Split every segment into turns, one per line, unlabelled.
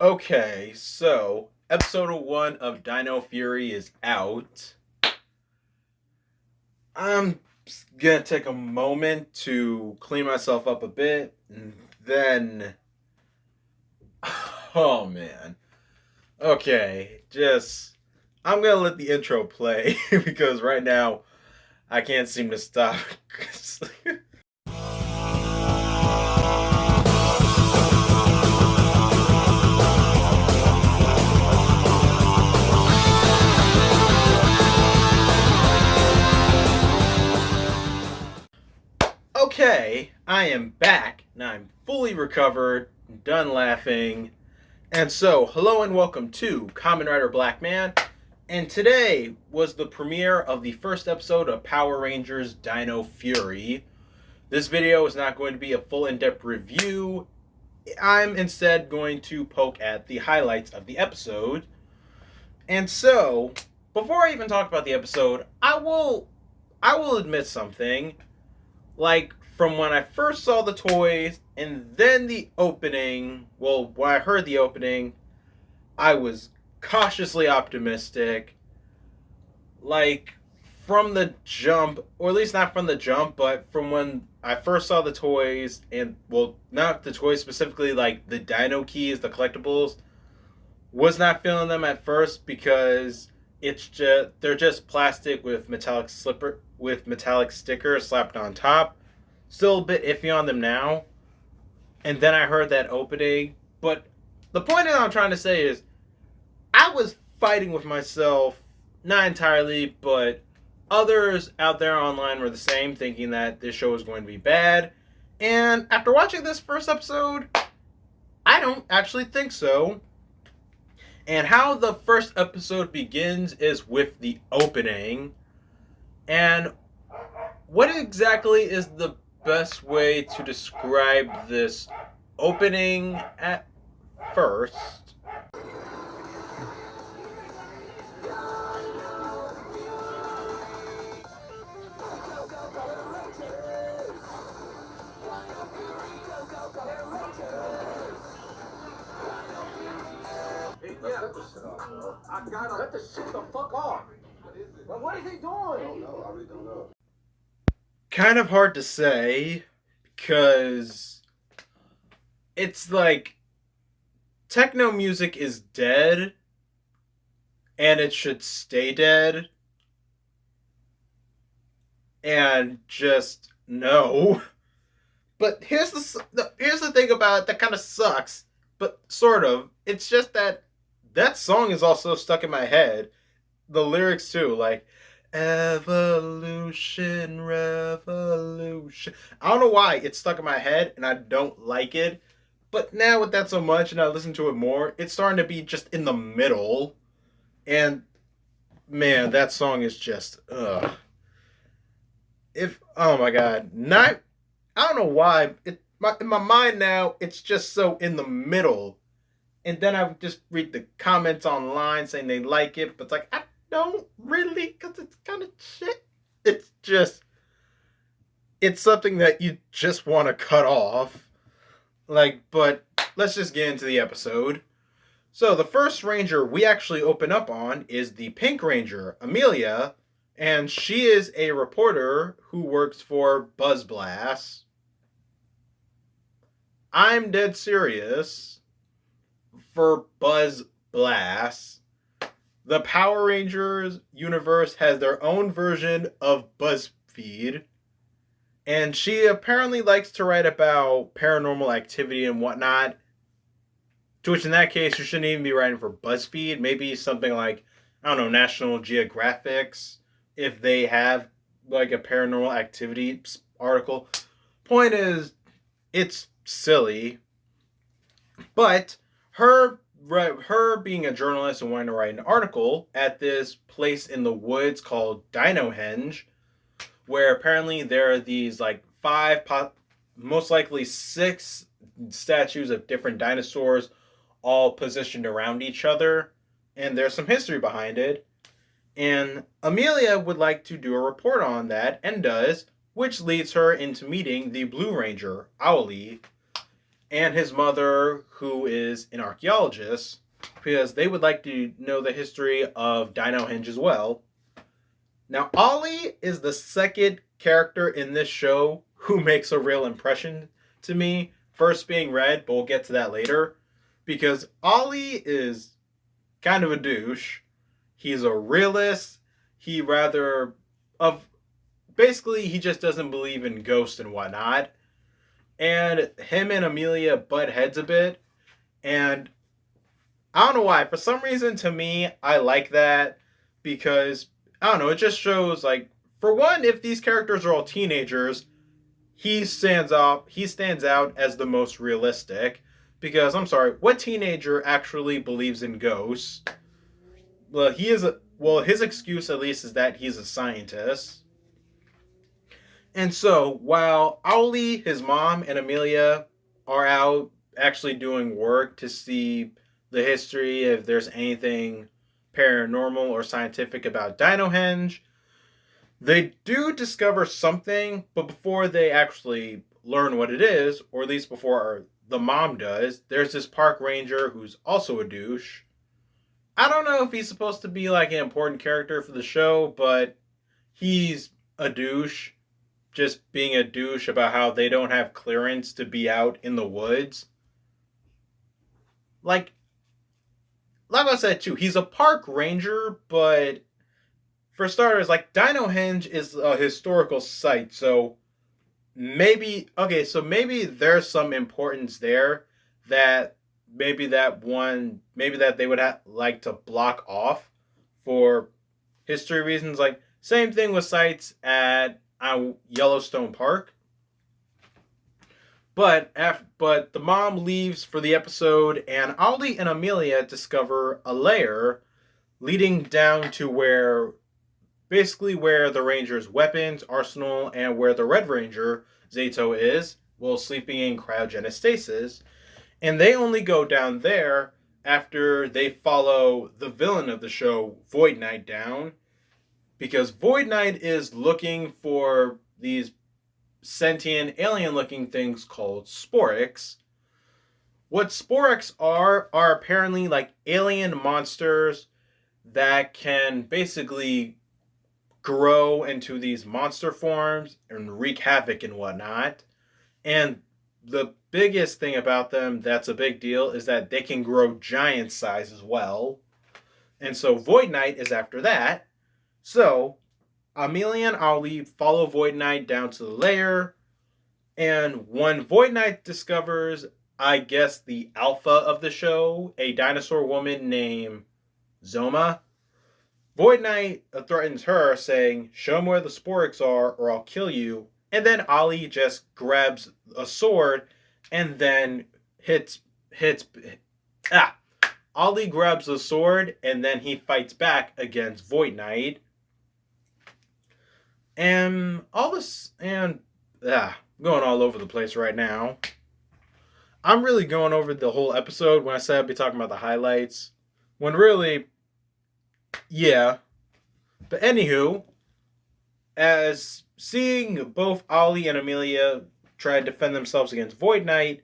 Okay, so episode 1 of Dino Fury is out. I'm gonna take a moment to clean myself up a bit, and then. Oh man. Okay, I'm gonna let the intro play because right now I can't seem to stop. Okay, I am back, and I'm fully recovered, done laughing. And so, hello and welcome to KamenRider Blackman. And today was the premiere of the first episode of Power Rangers Dino Fury. This video is not going to be a full in-depth review. I'm instead going to poke at the highlights of the episode. And so, before I even talk about the episode, I will admit something. Like, from when I first saw the toys and then the opening, when I heard the opening, I was cautiously optimistic. Like, from the jump, or at least not from the jump, but from when I first saw the toys, and, well, not the toys specifically, like the Dino keys, the collectibles, was not feeling them at first because they're just plastic with metallic stickers slapped on top. Still a bit iffy on them now. And then I heard that opening. But the point that I'm trying to say is I was fighting with myself, not entirely, but others out there online were the same, thinking that this show was going to be bad. And after watching this first episode, I don't actually think so. And how the first episode begins is with the opening. And what exactly is the best way to describe this opening at first?
I gotta cut the shit the fuck off. What is he doing? I don't know. I really don't know.
Kind of hard to say because it's like techno music is dead and it should stay dead. And just no. But here's the thing about it that kind of sucks, but sort of. It's just that song is also stuck in my head. The lyrics too, like evolution, revolution. I don't know why it's stuck in my head and I don't like it. But now with that so much and I listen to it more, it's starting to be just in the middle. And man, that song is just oh my god, I don't know why in my mind now it's just so in the middle. And then I would just read the comments online saying they like it, but it's like, I don't really, because it's kind of shit. It's something that you just want to cut off. Like, but let's just get into the episode. So the first ranger we actually open up on is the Pink Ranger, Amelia, and she is a reporter who works for Buzz Blast. I'm dead serious. For Buzz Blast, the Power Rangers universe has their own version of BuzzFeed, and she apparently likes to write about paranormal activity and whatnot, to which in that case you shouldn't even be writing for BuzzFeed. Maybe something like, I don't know, National Geographics, if they have like a paranormal activity article. Point is, it's silly, but her being a journalist and wanting to write an article at this place in the woods called Dinohenge, where apparently there are these like most likely 6 statues of different dinosaurs all positioned around each other, and there's some history behind it. And Amelia would like to do a report on that, and does, which leads her into meeting the Blue Ranger, Owlie. and his mother, who is an archaeologist, because they would like to know the history of Dinohenge as well. Now, Ollie is the second character in this show who makes a real impression to me. First being Red, but we'll get to that later. Because Ollie is kind of a douche. He's a realist. He basically, he just doesn't believe in ghosts and whatnot. And him and Amelia butt heads a bit. And I don't know why. For some reason, to me, I like that. Because, I don't know, it just shows, like, for one, if these characters are all teenagers, he stands out as the most realistic. Because, I'm sorry, what teenager actually believes in ghosts? Well, his excuse at least is that he's a scientist. And so, while Owlie, his mom, and Amelia are out actually doing work to see the history, if there's anything paranormal or scientific about Dinohenge, they do discover something, but before they actually learn what it is, or at least before the mom does, there's this park ranger who's also a douche. I don't know if he's supposed to be like an important character for the show, but he's a douche. Just being a douche about how they don't have clearance to be out in the woods. Like I said too, he's a park ranger, but for starters, like, Dinohenge is a historical site, so maybe there's some importance there that maybe that they would like to block off for history reasons. Like, same thing with sites at Yellowstone Park. But the mom leaves for the episode, and Ollie and Amelia discover a lair leading down to where the Ranger's weapons arsenal and where the Red Ranger Zato is, while sleeping in cryogenic stasis. And they only go down there after they follow the villain of the show, Void Knight, down. Because Void Knight is looking for these sentient, alien-looking things called Sporix. What Sporix are apparently like alien monsters that can basically grow into these monster forms and wreak havoc and whatnot. And the biggest thing about them that's a big deal is that they can grow giant size as well. And so Void Knight is after that. So Amelia and Ollie follow Void Knight down to the lair. And when Void Knight discovers, I guess, the alpha of the show, a dinosaur woman named Zoma, Void Knight threatens her, saying, "Show me where the Sporix are or I'll kill you." And then Ollie just grabs a sword and then Ollie grabs a sword and then he fights back against Void Knight. And going all over the place right now. I'm really going over the whole episode when I said I'd be talking about the highlights. When really, yeah. But anywho, as seeing both Ollie and Amelia try to defend themselves against Void Knight,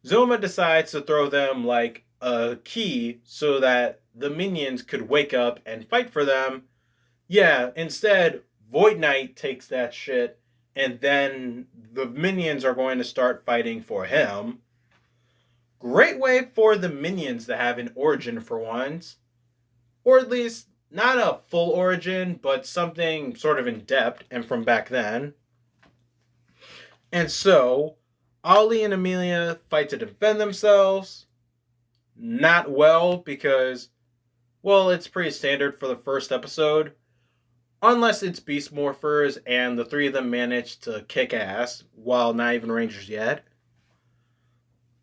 Zoma decides to throw them like a key so that the minions could wake up and fight for them. Yeah, instead, Void Knight takes that shit, and then the minions are going to start fighting for him. Great way for the minions to have an origin for once. Or at least, not a full origin, but something sort of in depth and from back then. And so, Ollie and Amelia fight to defend themselves. Not well, because, well, it's pretty standard for the first episode. Unless it's Beast Morphers, and the three of them manage to kick ass, while not even Rangers yet.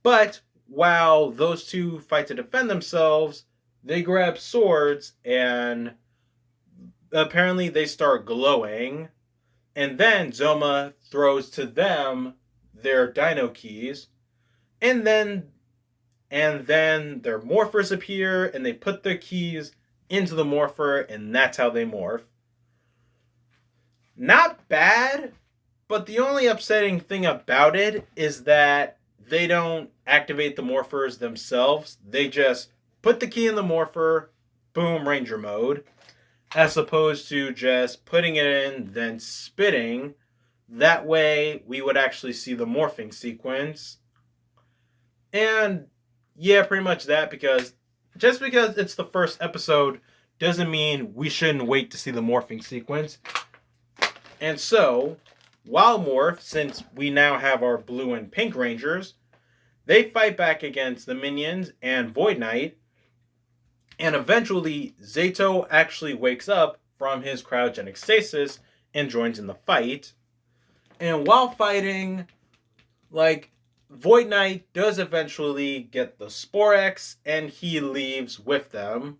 But, while those two fight to defend themselves, they grab swords, and apparently they start glowing. And then Zoma throws to them their Dino keys. And then their morphers appear, and they put their keys into the morpher, and that's how they morph. Not bad, but the only upsetting thing about it is that they don't activate the morphers themselves. They just put the key in the morpher, boom, Ranger mode, as opposed to just putting it in, then spitting. That way, we would actually see the morphing sequence. And yeah, pretty much that, because just because it's the first episode doesn't mean we shouldn't wait to see the morphing sequence. And so, Wild Morph, since we now have our blue and pink Rangers, they fight back against the minions and Void Knight. And eventually, Zato actually wakes up from his cryogenic stasis and joins in the fight. And while fighting, like, Void Knight does eventually get the Sporex, and he leaves with them.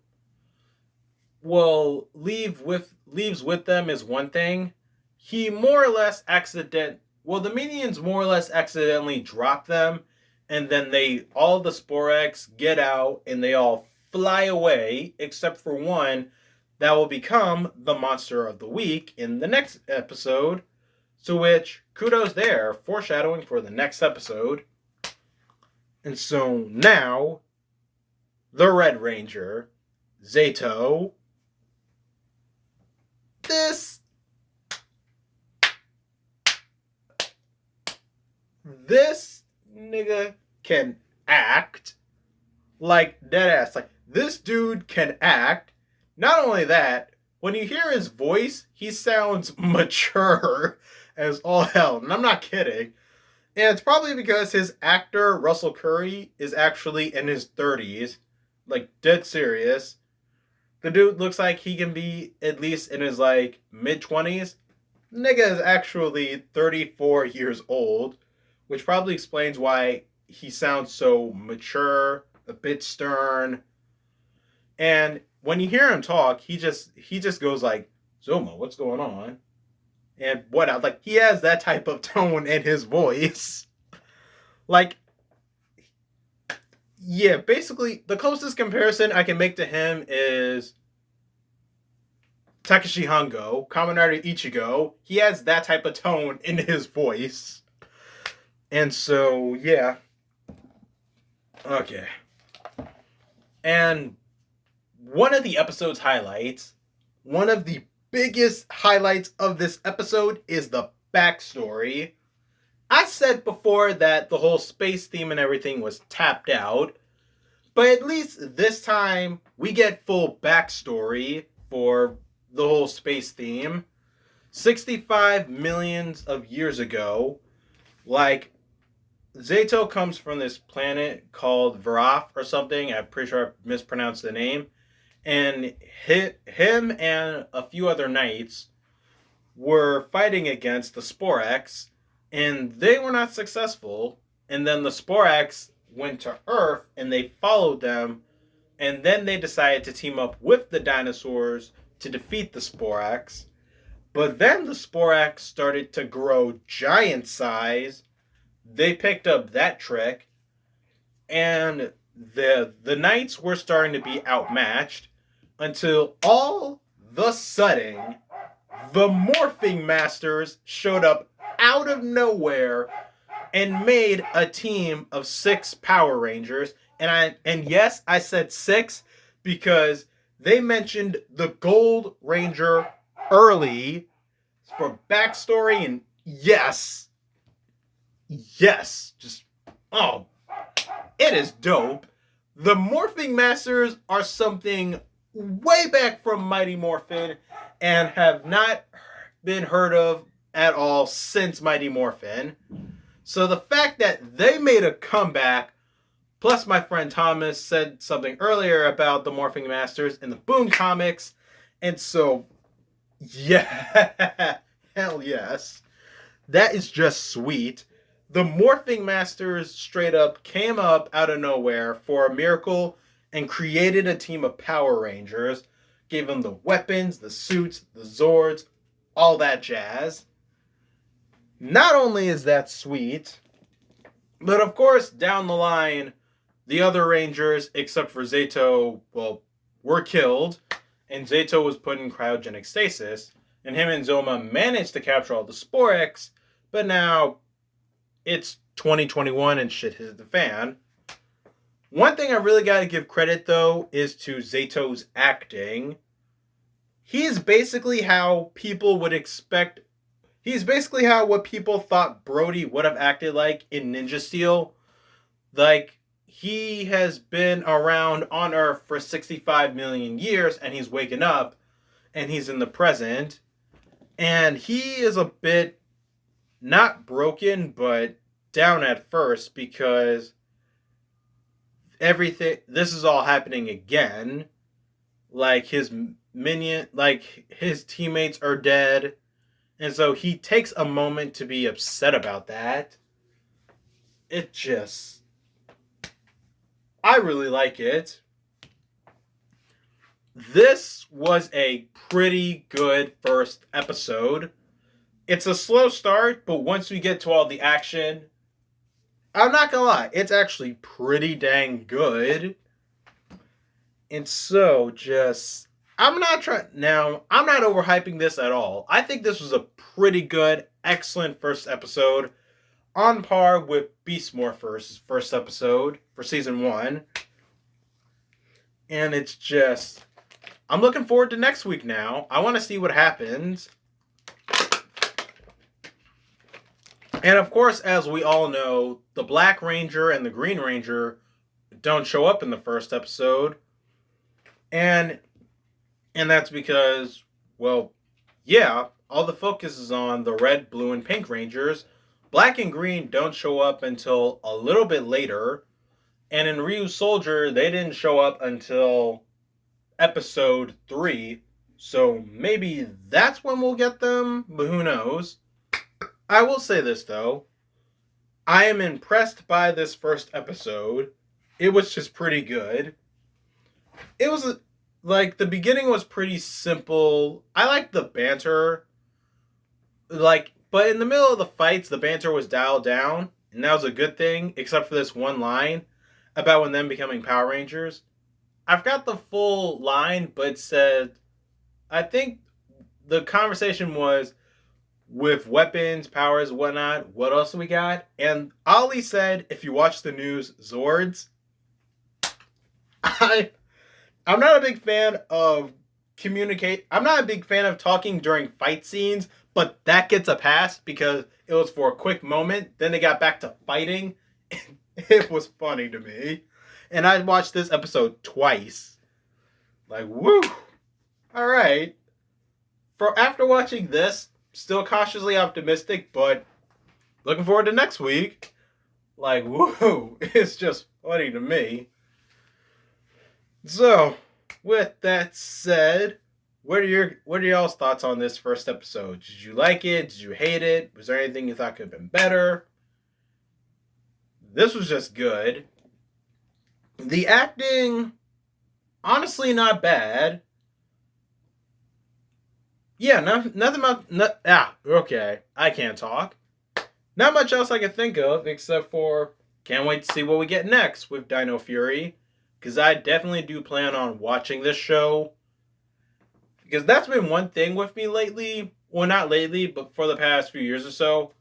Well, leaves with them is one thing. He more or less the minions more or less accidentally drop them, and then all the Sporex get out, and they all fly away, except for one that will become the monster of the week in the next episode. So which, kudos there, foreshadowing for the next episode. And so now, the Red Ranger, Zato, this nigga can act like deadass. Like, this dude can act. Not only that, when you hear his voice, he sounds mature as all hell. And I'm not kidding. And it's probably because his actor, Russell Curry, is actually in his 30s. Like, dead serious. The dude looks like he can be at least in his, like, mid-20s. Nigga is actually 34 years old, which probably explains why he sounds so mature, a bit stern. And when you hear him talk, he just goes like, Zoma, what's going on? And whatnot. Like, he has that type of tone in his voice. Like, yeah, basically, the closest comparison I can make to him is Takeshi Hongo, KamenRider Ichigo. He has that type of tone in his voice. And so, yeah. Okay. And one of the episode's highlights, one of the biggest highlights of this episode is the backstory. I said before that the whole space theme and everything was tapped out, but at least this time we get full backstory for the whole space theme. 65 million of years ago, like, Zato comes from this planet called Varaf or something. I'm pretty sure I mispronounced the name. And him and a few other knights were fighting against the Sporex, and they were not successful. And then the Sporex went to Earth, and they followed them, and then they decided to team up with the dinosaurs to defeat the Sporex. But then the Sporex started to grow giant size. They picked up that trick, and the knights were starting to be outmatched until all the sudden the Morphing Masters showed up out of nowhere and made a team of 6 Power Rangers. And yes, I said 6 because they mentioned the Gold Ranger early for backstory, and yes, just, oh, it is dope. The Morphing Masters are something way back from Mighty Morphin and have not been heard of at all since Mighty Morphin. So the fact that they made a comeback, plus my friend Thomas said something earlier about the Morphing Masters in the Boom comics, and so, yeah, hell yes. That is just sweet. The Morphing Masters straight up came up out of nowhere for a miracle and created a team of Power Rangers, gave them the weapons, the suits, the Zords, all that jazz. Not only is that sweet, but of course, down the line, the other Rangers, except for Zato, well, were killed, and Zato was put in cryogenic stasis, and him and Zoma managed to capture all the Sporex, but now it's 2021 and shit hit the fan. One thing I really gotta give credit, though, is to Zato's acting. He is basically how people would expect... He's basically how what people thought Brody would have acted like in Ninja Steel. Like, he has been around on Earth for 65 million years, and he's waking up, and he's in the present. And he is a bit, not broken, but down at first, because this is all happening again. Like, his teammates are dead. And so he takes a moment to be upset about that. I really like it. This was a pretty good first episode. It's a slow start, but once we get to all the action, I'm not gonna lie, it's actually pretty dang good. And so, I'm not overhyping this at all. I think this was a pretty good, excellent first episode, on par with Beast Morpher's first episode for season 1. And I'm looking forward to next week now. I want to see what happens. And of course, as we all know, the Black Ranger and the Green Ranger don't show up in the first episode. And that's because, well, yeah, all the focus is on the Red, Blue, and Pink Rangers. Black and Green don't show up until a little bit later. And in Ryu Soldier, they didn't show up until episode 3. So maybe that's when we'll get them, but who knows. I will say this, though. I am impressed by this first episode. It was just pretty good. It was, the beginning was pretty simple. I liked the banter. But in the middle of the fights, the banter was dialed down. And that was a good thing, except for this one line about when them becoming Power Rangers. I've got the full line, but it said, I think the conversation was, with weapons, powers, whatnot, what else we got? And Ollie said, if you watch the news, Zords. I'm not a big fan of I'm not a big fan of talking during fight scenes, but that gets a pass because it was for a quick moment. Then they got back to fighting. It was funny to me. And I watched this episode twice. Woo! Alright. After watching this, still cautiously optimistic, but looking forward to next week. Woo! It's just funny to me. So, with that said, what are y'all's thoughts on this first episode? Did you like it? Did you hate it? Was there anything you thought could have been better? This was just good. The acting, honestly, not bad. Yeah, nothing about... okay. I can't talk. Not much else I can think of, except for... Can't wait to see what we get next with Dino Fury. Because I definitely do plan on watching this show. Because that's been one thing with me lately. Well, not lately, but for the past few years or so.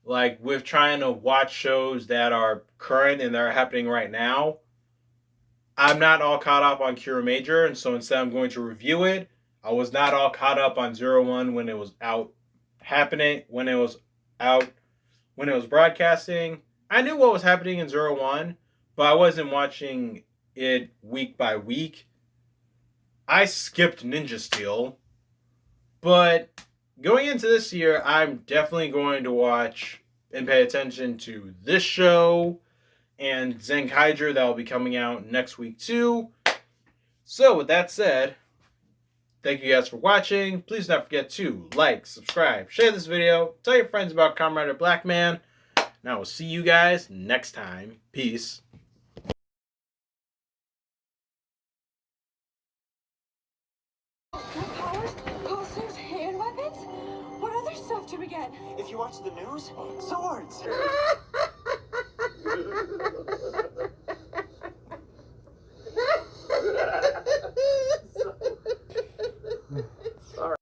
With trying to watch shows that are current and that are happening right now. I'm not all caught up on Cure Major, and so instead I'm going to review it. I was not all caught up on 01 when it was when it was broadcasting. I knew what was happening in 01, but I wasn't watching it week by week. I skipped Ninja Steel, but going into this year, I'm definitely going to watch and pay attention to this show and Zenkaiger that will be coming out next week too. So with that said, thank you guys for watching. Please don't forget to like, subscribe, share this video, tell your friends about KamenRider Blackman, and I will see you guys next time. Peace.
Powers, posters, and weapons? What other stuff do we get?
If you watch the news, swords.